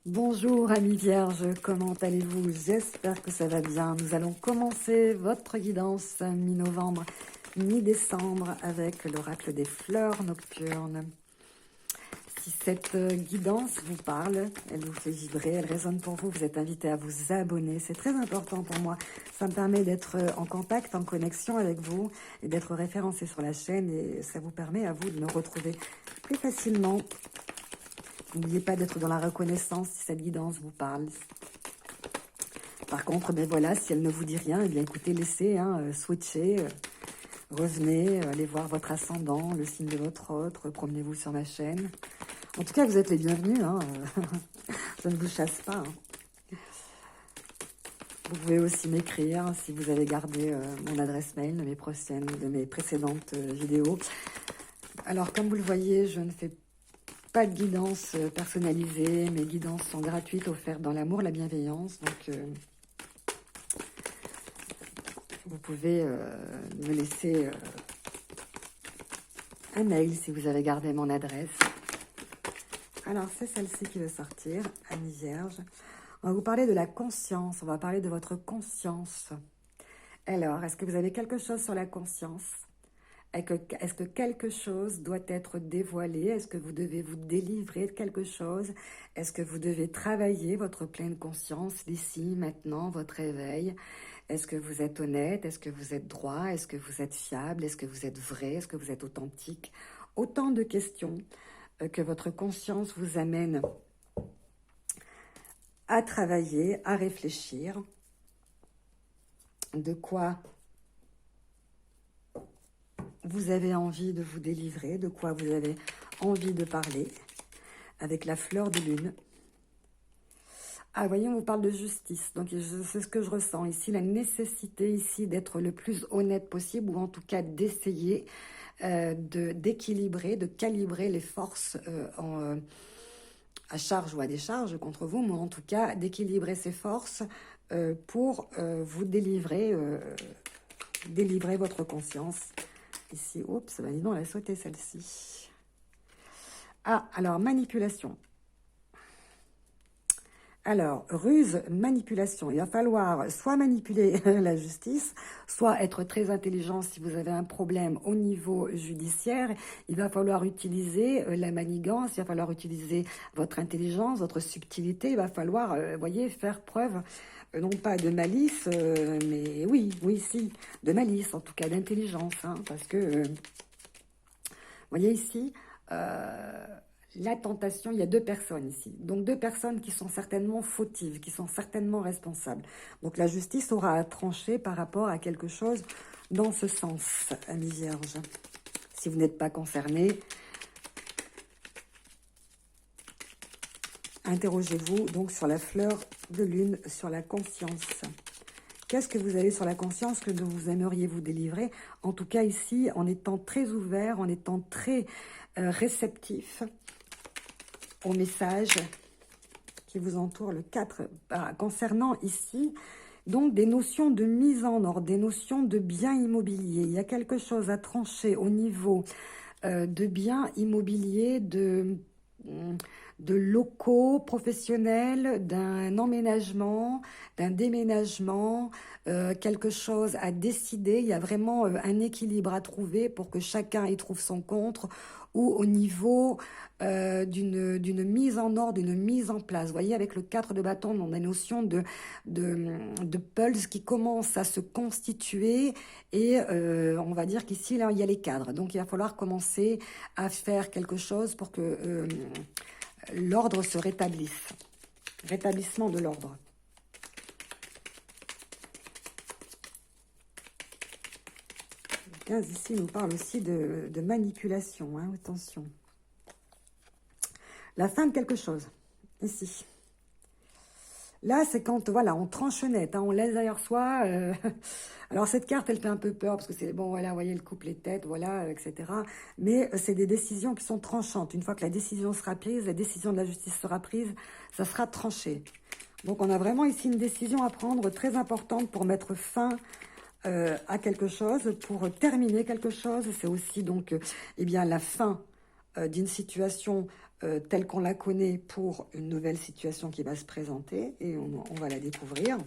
Bonjour amis vierges, comment allez-vous? J'espère que ça va bien. Nous allons commencer votre guidance mi-novembre, mi-décembre avec l'oracle des fleurs nocturnes. Si cette guidance vous parle, elle vous fait vibrer, elle résonne pour vous, vous êtes invité à vous abonner. C'est très important pour moi. Ça me permet d'être en contact, en connexion avec vous et d'être référencé sur la chaîne et ça vous permet à vous de me retrouver plus facilement. N'oubliez pas d'être dans la reconnaissance si cette guidance vous parle. Par contre, ben voilà, si elle ne vous dit rien, eh bien écoutez, laissez, switcher, revenez, allez voir votre ascendant, le signe de votre autre, promenez-vous sur ma chaîne. En tout cas, vous êtes les bienvenus, je ne vous chasse pas. Vous pouvez aussi m'écrire si vous avez gardé mon adresse mail de mes précédentes vidéos. Alors, comme vous le voyez, je ne fais pas de guidance personnalisée. Mes guidances sont gratuites, offertes dans l'amour, la bienveillance. Donc, vous pouvez me laisser un mail si vous avez gardé mon adresse. Alors, c'est celle-ci qui va sortir, Amis Vierges. On va vous parler de la conscience. On va parler de votre conscience. Alors, est-ce que vous avez quelque chose sur la conscience? Est-ce que quelque chose doit être dévoilé? Est-ce que vous devez vous délivrer de quelque chose? Est-ce que vous devez travailler votre pleine conscience, l'ici, maintenant, votre éveil? Est-ce que vous êtes honnête? Est-ce que vous êtes droit? Est-ce que vous êtes fiable? Est-ce que vous êtes vrai? Est-ce que vous êtes authentique? Autant de questions que votre conscience vous amène à travailler, à réfléchir. De quoi vous avez envie de vous délivrer, de quoi vous avez envie de parler, avec la fleur de lune. Ah, voyez, on vous parle de justice, donc c'est ce que je ressens ici, la nécessité ici d'être le plus honnête possible, ou en tout cas d'essayer d'équilibrer, de calibrer les forces à charge ou à décharge contre vous, mais en tout cas d'équilibrer ces forces pour vous délivrer votre conscience. Ici, oups, ben dis donc, elle a sauté celle-ci. Ah, alors, manipulation. Alors, ruse, manipulation. Il va falloir soit manipuler la justice, soit être très intelligent si vous avez un problème au niveau judiciaire. Il va falloir utiliser la manigance, il va falloir utiliser votre intelligence, votre subtilité. Il va falloir, voyez, faire preuve, non pas de malice, mais oui, si, de malice, en tout cas d'intelligence. Parce que, voyez ici... la tentation, il y a deux personnes ici. Donc deux personnes qui sont certainement fautives, qui sont certainement responsables. Donc la justice aura à trancher par rapport à quelque chose dans ce sens, amis vierges. Si vous n'êtes pas concerné, interrogez-vous donc sur la fleur de lune, sur la conscience. Qu'est-ce que vous avez sur la conscience que vous aimeriez vous délivrer? En tout cas ici, en étant très ouvert, en étant très réceptif au message qui vous entoure, le 4, concernant ici, donc des notions de mise en ordre, des notions de biens immobiliers. Il y a quelque chose à trancher au niveau de biens immobiliers, de locaux professionnels, d'un emménagement, d'un déménagement, quelque chose à décider. Il y a vraiment un équilibre à trouver pour que chacun y trouve son compte, ou au niveau d'une mise en ordre, d'une mise en place. Vous voyez, avec le 4 de bâton, on a une notion de pulse qui commence à se constituer, et on va dire qu'ici, là, il y a les cadres. Donc, il va falloir commencer à faire quelque chose pour que l'ordre se rétablisse. Rétablissement de l'ordre. Le 15 ici nous parle aussi de manipulation, attention. La fin de quelque chose, ici. Là, c'est quand, voilà, on tranche net, on laisse derrière soi. Alors, cette carte, elle fait un peu peur, parce que c'est, bon, voilà, vous voyez, le couple, les têtes, voilà, etc. Mais c'est des décisions qui sont tranchantes. Une fois que la décision sera prise, la décision de la justice sera prise, ça sera tranché. Donc, on a vraiment ici une décision à prendre très importante pour mettre fin à quelque chose, pour terminer quelque chose. C'est aussi, donc, eh bien, la fin d'une situation telle qu'on la connaît pour une nouvelle situation qui va se présenter et on va la découvrir.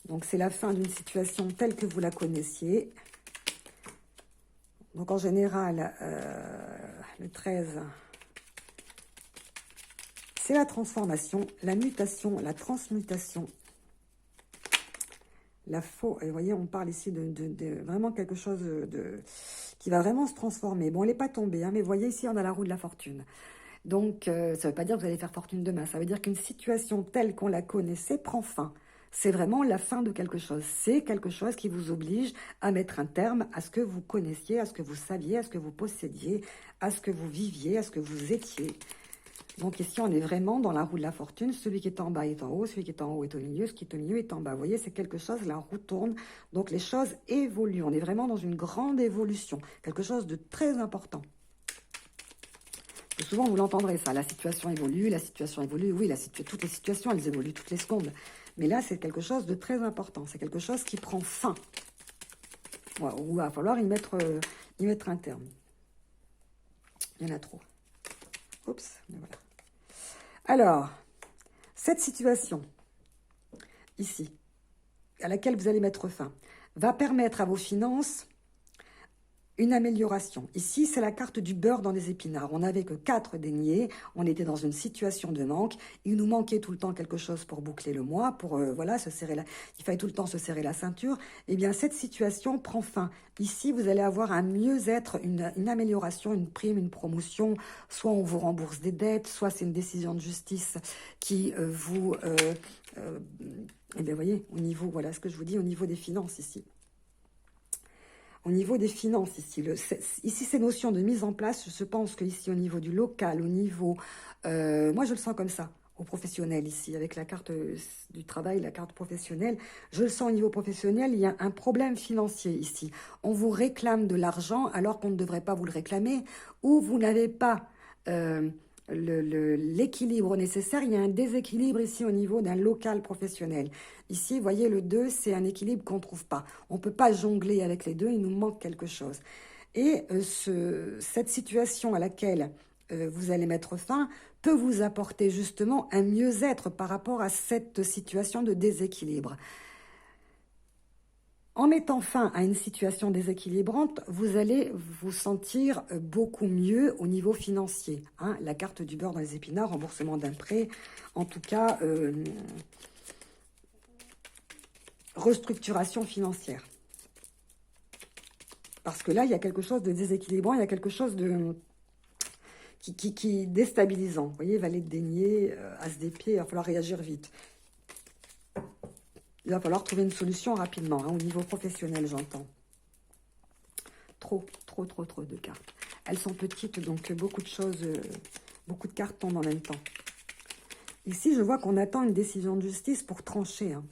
Donc, c'est la fin d'une situation telle que vous la connaissiez. Donc, en général, le 13, c'est la transformation, la mutation, la transmutation, la faux. Et vous voyez, on parle ici de vraiment quelque chose qui va vraiment se transformer. Bon, elle n'est pas tombée, hein, mais vous voyez, ici, on a la roue de la fortune. Donc, ça ne veut pas dire que vous allez faire fortune demain. Ça veut dire qu'une situation telle qu'on la connaissait prend fin. C'est vraiment la fin de quelque chose. C'est quelque chose qui vous oblige à mettre un terme à ce que vous connaissiez, à ce que vous saviez, à ce que vous possédiez, à ce que vous viviez, à ce que vous étiez. Donc ici, on est vraiment dans la roue de la fortune. Celui qui est en bas est en haut, celui qui est en haut est au milieu, ce qui est au milieu est en bas. Vous voyez, c'est quelque chose, la roue tourne. Donc les choses évoluent. On est vraiment dans une grande évolution. Quelque chose de très important. Souvent, vous l'entendrez, ça. La situation évolue, la situation évolue. Oui, toutes les situations, elles évoluent toutes les secondes. Mais là, c'est quelque chose de très important. C'est quelque chose qui prend fin. Ouais, où il va falloir y mettre un terme. Il y en a trop. Oups, mais voilà. Alors, cette situation, ici, à laquelle vous allez mettre fin, va permettre à vos finances une amélioration. Ici, c'est la carte du beurre dans les épinards. On n'avait que 4 deniers. On était dans une situation de manque. Il nous manquait tout le temps quelque chose pour boucler le mois, pour voilà, se serrer il fallait tout le temps se serrer la ceinture. Eh bien, cette situation prend fin. Ici, vous allez avoir un mieux-être, une amélioration, une prime, une promotion. Soit on vous rembourse des dettes, soit c'est une décision de justice qui vous... eh bien, vous voyez, au niveau, voilà ce que je vous dis, au niveau des finances ici. Au niveau des finances, ici ces notions de mise en place, je pense qu'ici au niveau du local, au niveau... moi, je le sens comme ça, au professionnel ici, avec la carte du travail, la carte professionnelle. Je le sens au niveau professionnel, il y a un problème financier ici. On vous réclame de l'argent alors qu'on ne devrait pas vous le réclamer, ou vous n'avez pas... l'équilibre nécessaire, il y a un déséquilibre ici au niveau d'un local professionnel. Ici, vous voyez, le 2, c'est un équilibre qu'on ne trouve pas. On ne peut pas jongler avec les deux, il nous manque quelque chose. Et cette situation à laquelle vous allez mettre fin peut vous apporter justement un mieux-être par rapport à cette situation de déséquilibre. En mettant fin à une situation déséquilibrante, vous allez vous sentir beaucoup mieux au niveau financier. Hein. La carte du beurre dans les épinards, remboursement d'un prêt, en tout cas, restructuration financière. Parce que là, il y a quelque chose de déséquilibrant, il y a quelque chose de qui est déstabilisant. Vous voyez, valet de denier, as d'épée, il va falloir réagir vite. Il va falloir trouver une solution rapidement, hein, au niveau professionnel, j'entends. Trop de cartes. Elles sont petites, donc beaucoup de choses, beaucoup de cartes tombent en même temps. Ici, je vois qu'on attend une décision de justice pour trancher. Hein.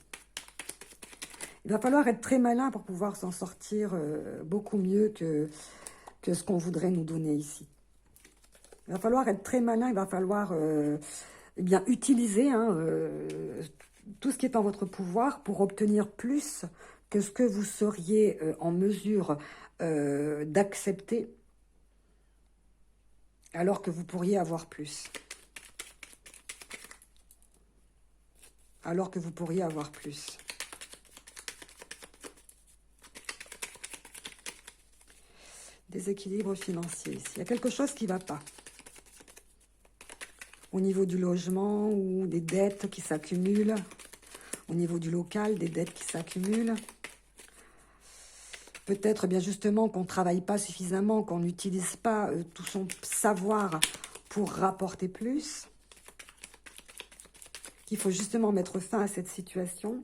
Il va falloir être très malin pour pouvoir s'en sortir beaucoup mieux que ce qu'on voudrait nous donner ici. Il va falloir être très malin, il va falloir eh bien, utiliser... Hein, tout ce qui est en votre pouvoir pour obtenir plus que ce que vous seriez en mesure d'accepter, alors que vous pourriez avoir plus. Alors que vous pourriez avoir plus. Déséquilibre financier ici. Il y a quelque chose qui ne va pas. Au niveau du logement ou des dettes qui s'accumulent. Au niveau du local, des dettes qui s'accumulent. Peut-être bien justement qu'on ne travaille pas suffisamment, qu'on n'utilise pas tout son savoir pour rapporter plus. Qu'il faut justement mettre fin à cette situation.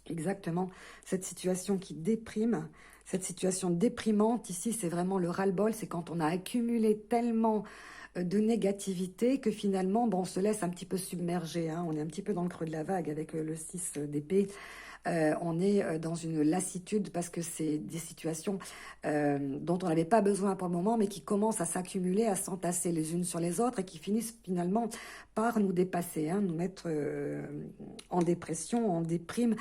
Exactement, cette situation qui déprime. Cette situation déprimante, ici, c'est vraiment le ras-le-bol. C'est quand on a accumulé tellement de négativité que finalement, bon, on se laisse un petit peu submerger. Hein. On est un petit peu dans le creux de la vague avec le 6 d'épée. On est dans une lassitude parce que c'est des situations dont on n'avait pas besoin pour le moment, mais qui commencent à s'accumuler, à s'entasser les unes sur les autres et qui finissent finalement par nous dépasser, hein, nous mettre en dépression, en déprime.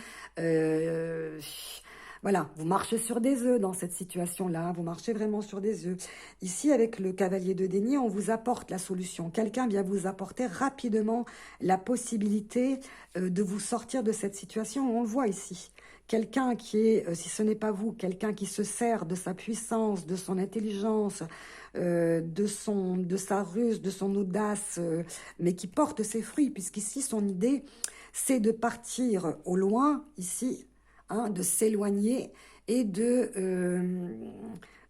Voilà, vous marchez sur des œufs dans cette situation-là, vous marchez vraiment sur des œufs. Ici, avec le cavalier de denier, on vous apporte la solution. Quelqu'un vient vous apporter rapidement la possibilité de vous sortir de cette situation. On le voit ici. Quelqu'un qui est, si ce n'est pas vous, quelqu'un qui se sert de sa puissance, de son intelligence, de sa ruse, de son audace, mais qui porte ses fruits, puisqu'ici, son idée, c'est de partir au loin, ici, hein, de s'éloigner et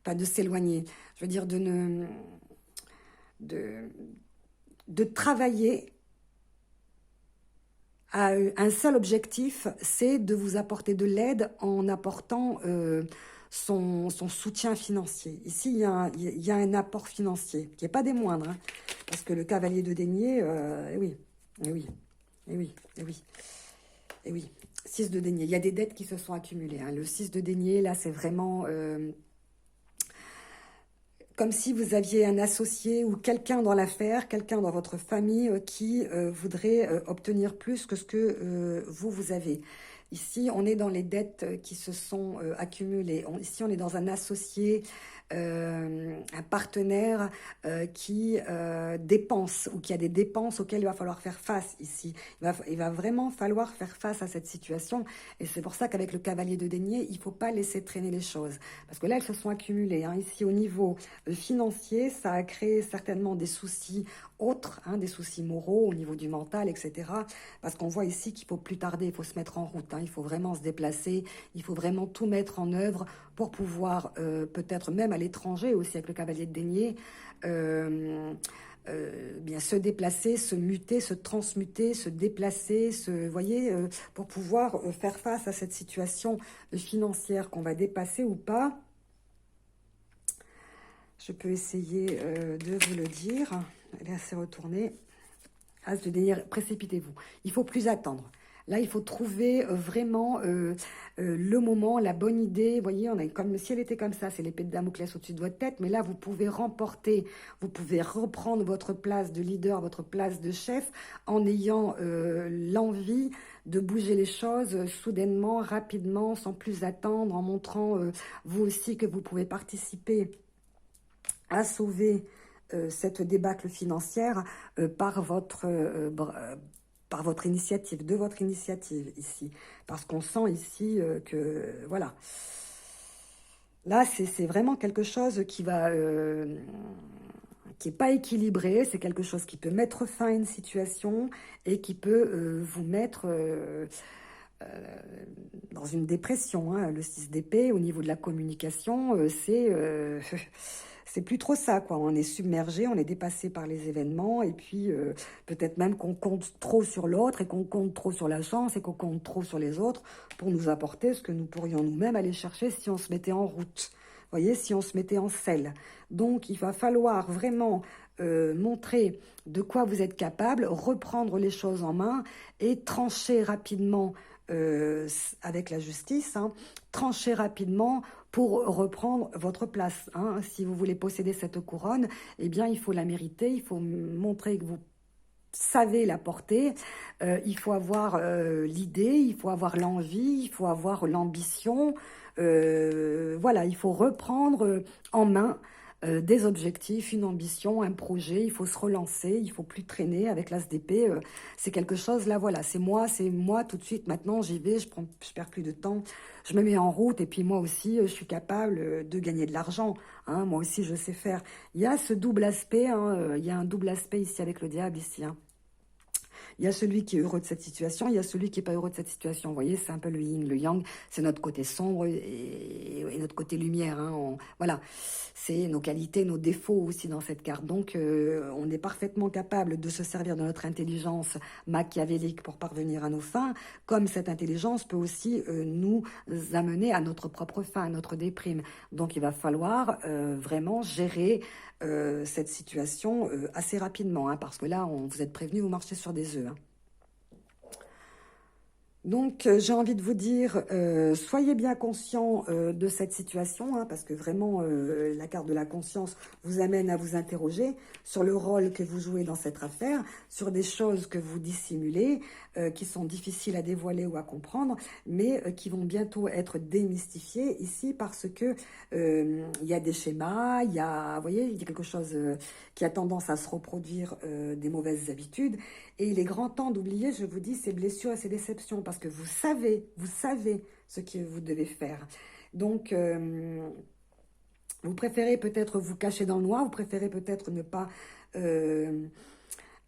pas de s'éloigner, je veux dire de, de travailler à un seul objectif, c'est de vous apporter de l'aide en apportant son soutien financier. Ici, il y a un apport financier, qui n'est pas des moindres, hein, parce que le cavalier de denier, eh oui, eh oui, eh oui, eh oui, eh oui, 6 de denier. Il y a des dettes qui se sont accumulées, hein. Le 6 de denier, là, c'est vraiment comme si vous aviez un associé ou quelqu'un dans l'affaire, quelqu'un dans votre famille qui voudrait obtenir plus que ce que vous avez. Ici, on est dans les dettes qui se sont accumulées. Ici, on est dans un associé, un partenaire qui dépense ou qui a des dépenses auxquelles il va falloir faire face ici. Il va vraiment falloir faire face à cette situation. Et c'est pour ça qu'avec le cavalier de denier, il ne faut pas laisser traîner les choses. Parce que là, elles se sont accumulées, hein. Ici, au niveau financier, ça a créé certainement des soucis autres, hein, des soucis moraux au niveau du mental, etc. Parce qu'on voit ici qu'il faut plus tarder, il faut se mettre en route, hein, il faut vraiment se déplacer, il faut vraiment tout mettre en œuvre pour pouvoir, peut-être même à l'étranger aussi avec le cavalier de denier, bien se déplacer, se muter, se transmuter, se déplacer, voyez, pour pouvoir faire face à cette situation financière qu'on va dépasser ou pas. Je peux essayer de vous le dire. Là, c'est retourné. As de denier, précipitez-vous. Il faut plus attendre. Là, il faut trouver vraiment le moment, la bonne idée. Vous voyez, on a comme le ciel était comme ça, c'est l'épée de Damoclès au-dessus de votre tête. Mais là, vous pouvez remporter, vous pouvez reprendre votre place de leader, votre place de chef, en ayant l'envie de bouger les choses soudainement, rapidement, sans plus attendre, en montrant vous aussi que vous pouvez participer à sauver cette débâcle financière par votre initiative, de votre initiative ici. Parce qu'on sent ici que, voilà. Là, c'est vraiment quelque chose qui va... qui n'est pas équilibré, c'est quelque chose qui peut mettre fin à une situation et qui peut vous mettre... dans une dépression, hein. Le 6 d'épée, au niveau de la communication, c'est plus trop ça, quoi. On est submergé, on est dépassé par les événements, et puis peut-être même qu'on compte trop sur l'autre, et qu'on compte trop sur la chance, et qu'on compte trop sur les autres pour nous apporter ce que nous pourrions nous-mêmes aller chercher si on se mettait en route. Vous voyez, si on se mettait en selle. Donc, il va falloir vraiment montrer de quoi vous êtes capable, reprendre les choses en main et trancher rapidement avec la justice, hein, trancher rapidement pour reprendre votre place, hein. Si vous voulez posséder cette couronne, eh bien, il faut la mériter, il faut montrer que vous savez la porter, il faut avoir l'idée, il faut avoir l'envie, il faut avoir l'ambition, voilà, il faut reprendre en main des objectifs, une ambition, un projet, il faut se relancer, il faut plus traîner avec l'as d'épée, c'est quelque chose, là voilà, c'est moi tout de suite, maintenant j'y vais, je perds plus de temps, je me mets en route et puis moi aussi je suis capable de gagner de l'argent, hein, moi aussi je sais faire. Il y a ce double aspect, hein, il y a un double aspect ici avec le diable ici, hein. Il y a celui qui est heureux de cette situation, il y a celui qui n'est pas heureux de cette situation. Vous voyez, c'est un peu le yin, le yang. C'est notre côté sombre et notre côté lumière, hein. Voilà, c'est nos qualités, nos défauts aussi dans cette carte. Donc, on est parfaitement capable de se servir de notre intelligence machiavélique pour parvenir à nos fins, comme cette intelligence peut aussi nous amener à notre propre fin, à notre déprime. Donc, il va falloir vraiment gérer cette situation assez rapidement, hein, parce que là, vous êtes prévenu, vous marchez sur des œufs, hein. Donc, j'ai envie de vous dire, soyez bien conscient de cette situation, hein, parce que vraiment, la carte de la conscience vous amène à vous interroger sur le rôle que vous jouez dans cette affaire, sur des choses que vous dissimulez, qui sont difficiles à dévoiler ou à comprendre, mais qui vont bientôt être démystifiées ici parce que il y a des schémas, il y a, vous voyez, il y a quelque chose qui a tendance à se reproduire, des mauvaises habitudes. Et il est grand temps d'oublier, je vous dis, ces blessures et ces déceptions, parce que vous savez ce que vous devez faire. Donc, vous préférez peut-être vous cacher dans le noir, vous préférez peut-être ne pas euh,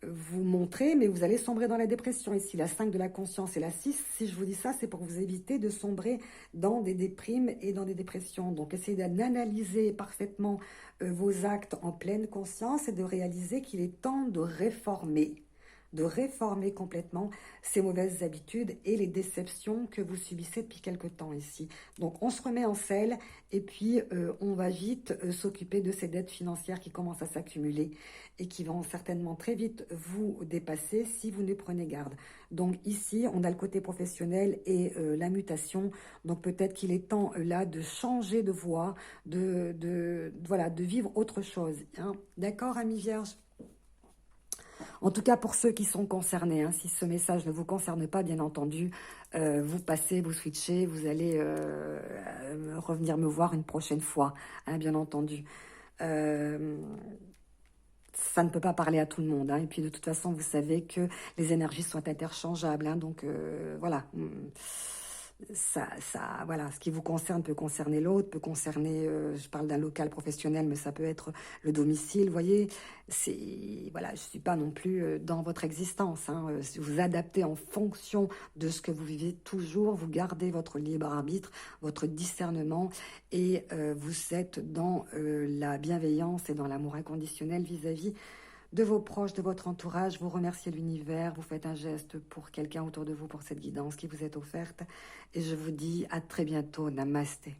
vous montrer, mais vous allez sombrer dans la dépression. Ici, la 5 de la conscience et la 6, si je vous dis ça, c'est pour vous éviter de sombrer dans des déprimes et dans des dépressions. Donc, essayez d'analyser parfaitement vos actes en pleine conscience et de réaliser qu'il est temps de réformer complètement ces mauvaises habitudes et les déceptions que vous subissez depuis quelque temps ici. Donc, on se remet en selle et puis on va vite s'occuper de ces dettes financières qui commencent à s'accumuler et qui vont certainement très vite vous dépasser si vous ne prenez garde. Donc ici, on a le côté professionnel et la mutation. Donc peut-être qu'il est temps là de changer de voie, voilà, de vivre autre chose, hein. D'accord, amis vierges? En tout cas, pour ceux qui sont concernés, hein, si ce message ne vous concerne pas, bien entendu, vous passez, vous switchez, vous allez revenir me voir une prochaine fois, hein, bien entendu. Euh, Ça ne peut pas parler à tout le monde, hein. Et puis de toute façon, vous savez que les énergies sont interchangeables, hein. Donc voilà. Voilà, ce qui vous concerne peut concerner l'autre, peut concerner, je parle d'un local professionnel, mais ça peut être le domicile, vous voyez, voilà, je ne suis pas non plus dans votre existence, hein, si vous adaptez en fonction de ce que vous vivez toujours, vous gardez votre libre arbitre, votre discernement, et vous êtes dans la bienveillance et dans l'amour inconditionnel vis-à-vis de vos proches, de votre entourage. Vous remerciez l'univers, vous faites un geste pour quelqu'un autour de vous, pour cette guidance qui vous est offerte. Et je vous dis à très bientôt. Namasté.